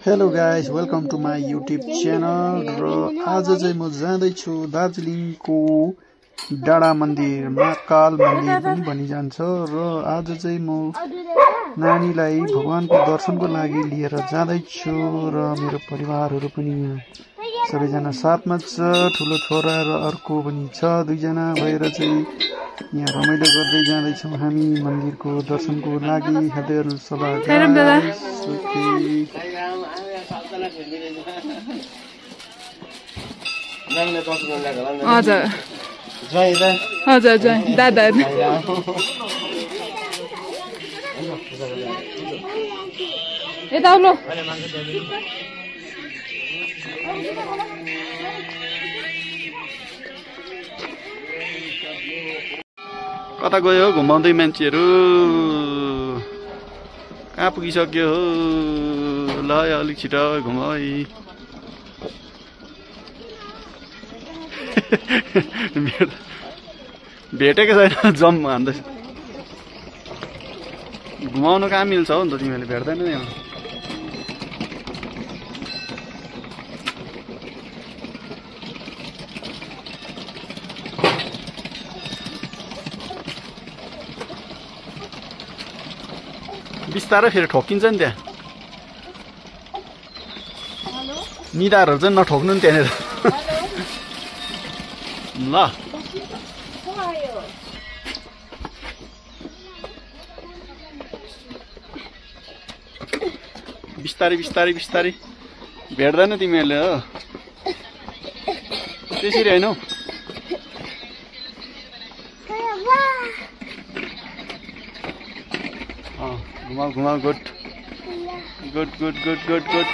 Hello guys, welcome to my YouTube channel. र आज चाहिँ म जाँदैछु दार्जिलिङको डाँडा मन्दिर, महाकाल मन्दिर पनि भनिजान्छ। र आज चाहिँ म नानीलाई भगवानको दर्शनको लागि लिएर जाँदैछु र मेरो परिवारहरू पनि यहाँ सबैजना साथमा छ। ठुलो छोरा र अर्को पनि छ, दुईजना भएर चाहिँ यहाँ रमाइलो गर्दै जाँदैछौँ हामी मन्दिरको दर्शनको लागि। हेर्दै सभा हजुर दादा यता आउलो। कता गयो घुमाउँदै मान्छेहरू? कहाँ पुगिसक्यो हो? ल अलिक छिटो घुमाउ है। भेटेको छैन, जम हान्दैछ। घुमाउनु कहाँ मिल्छ हो नि त, तिमीहरूले भेट्दैन यहाँ। बिस्तारै फेरि ठोकिन्छ नि त्यहाँ। निधारहरू चाहिँ नठोक्नु नि त्यहाँनिर। ल बिस्तारै बिस्तारै बिस्तारै भेट्दैन तिमीहरूले हो, त्यसरी होइन हौ। घुमाउ घुमाउ, good good good good good good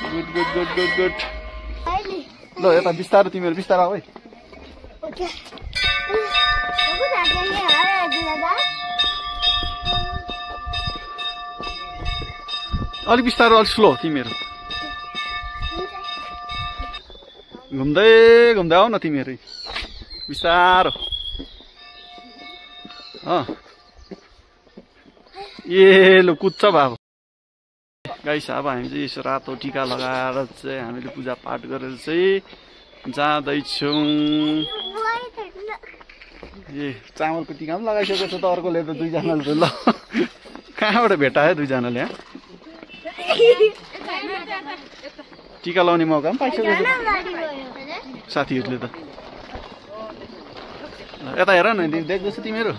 good good good good good. ल यता बिस्तारो, तिमीहरू बिस्तारो आऊ है। अलिक बिस्तारो, अलिक स्लो तिमीहरू। घुम्दै घुम्दै आऊ न तिमीहरू, बिस्तारो। ए ल कुद्छ बाबु। गाइस, अब हामी चाहिँ यसो रातो टिका लगाएर चाहिँ हामीले पूजापाठ गरेर चाहिँ जाँदैछौँ। ए चामलको टिका पनि लगाइसकेको छ त अर्कोले त, दुईजनाले त। ल कहाँबाट भेटायो दुईजनाले? टिका लाउने मौका पनि पाइसकेको छ साथीहरूले त। यता हेर न, देख्दैछ तिमीहरू?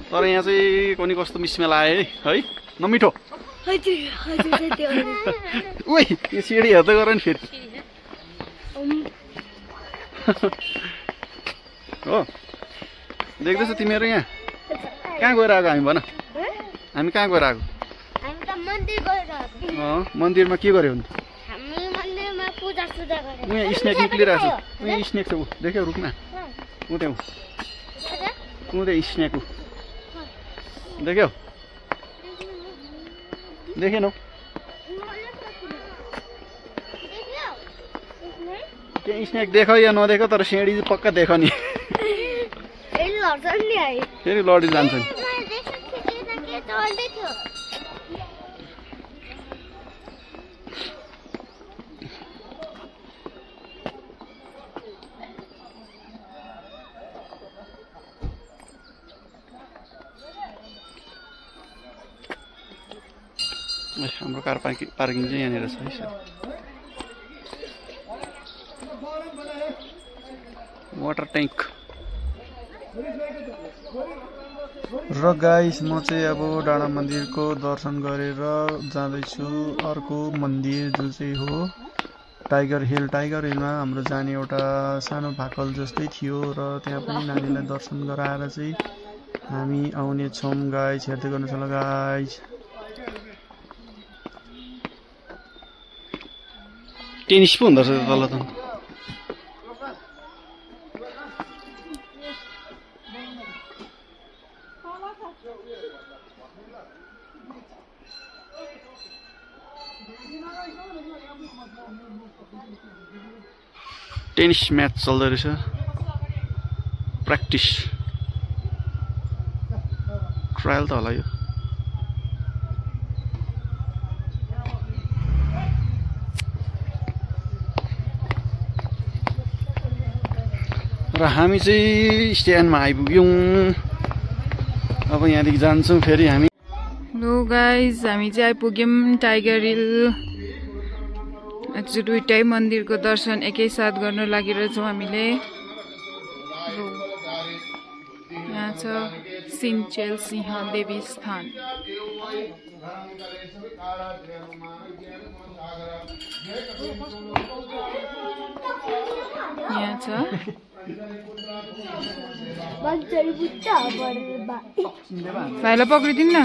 तर यहाँ चाहिँ कुनै कस्तो मिसमेल आयो है, नमिठो। उही यो सिँढी हेर्दै गर नि फेरि। हो देख्दैछ तिमीहरू? यहाँ कहाँ गएर आएको हामी? भन, हामी कहाँ गएर आएको? मन्दिरमा के गर्यो भने? उहाँ स्नेक निक्लिरहेको छ। उहाँ स्नेक छ, ऊ देख्यौ? रुखमा ऊ त्यहाँ, ऊ त्यहाँ स्नेक ऊ देख्यौ? देखेनौ? त्यहाँ स्नेक देख या नदेख, तर सिँढी चाहिँ पक्का देख नि। फेरि लडी जान्छ नि। हाम्रो कार पार्किङ चाहिँ यहाँनिर छ है। Water tank. र गाइस, म चाहिँ अब डाँडा मन्दिरको दर्शन गरेर जाँदैछु अर्को मन्दिर, जो चाहिँ हो टाइगर हिल। टाइगर हिलमा हाम्रो जाने एउटा सानो भाकल जस्तै थियो र त्यहाँ पनि नानीलाई दर्शन गराएर चाहिँ हामी आउने छौँ गाइस। हेर्दै गर्नुहोस् होला गाइस। टेनिस पो हुँदो रहेछ तल त। टेनिस म्याच चल्दै रहेछ, प्र्याक्टिस ट्रायल त होला यो। र हामी चाहिँ स्ट्यान्डमा आइपुग्यौँ। अब यहाँदेखि जान्छौँ फेरि हामी। लो गाइज हामी चाहिँ आइपुग्यौँ टाइगर हिल। आज दुईटै मन्दिरको दर्शन एकैसाथ गर्न लागिरहेछौँ हामीले। यहाँ छ सिन्चेल सिंह देवी स्थान। यहाँ छ भाइलाई पक्रिदिनु न।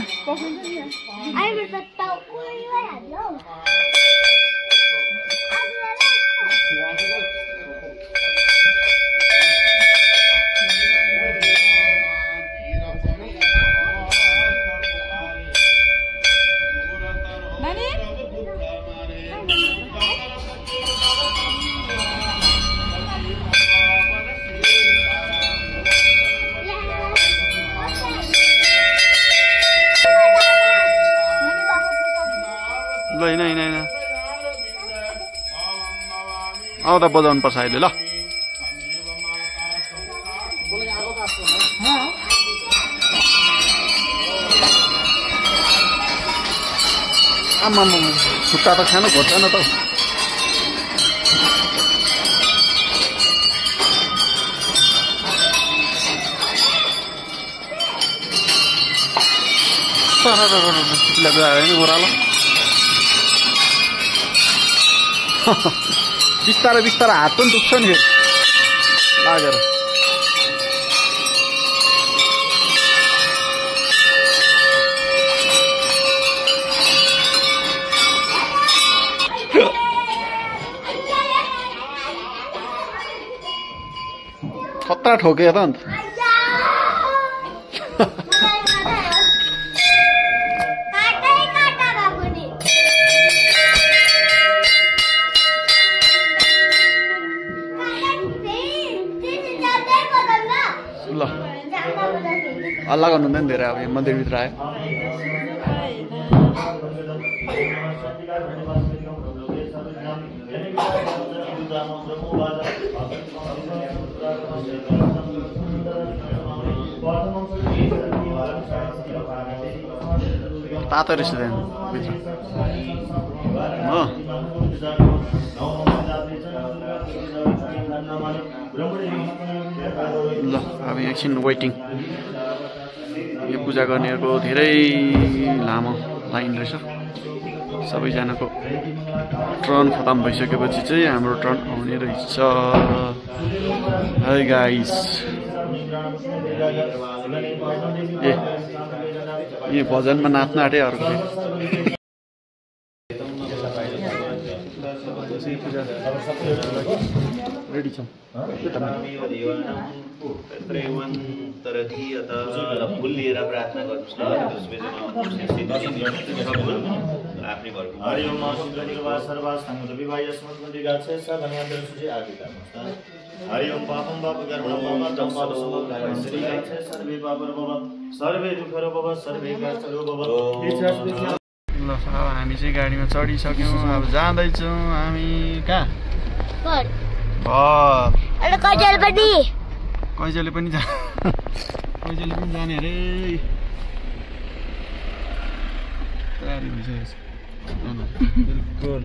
ल होइन आउँदा बजाउनु पर्छ अहिले। ल आम्मा खुट्टा त खानु खोज्दैन त। ओह्रालो बिस्तारै बिस्तारै हात पनि दुख्छ नि लागेर। खतरा ठोके त अन्त। ल हल्ला गर्नु हुँदैन धेरै। अब यहाँ मन्दिरभित्र आयो। तातो रहेछ भित्र हो। ल अब एकछिन वेटिङ। यो पूजा गर्नेहरूको धेरै लामो लाइन रहेछ। सबैजनाको टर्न खतम भइसकेपछि चाहिँ हाम्रो टर्न आउने रहेछ। है गाइस ए भजनमा नाच्न आँटे अर्को। रेडी छौँ। फुल लिएर प्रार्थना गर्नुहोस् न। हरिओम पापम पाप कर्मण पाप जम्पाल सर्वे पापर भव सर्वे दुःखरो भव सर्वे कष्टरो भव। ल अब हामी चाहिँ गाडीमा चढिसक्यौँ। अब जाँदैछौँ हामी कहाँ? कैजले पनि जाने अरे। तयारी भइसकेको छ बिल्कुल।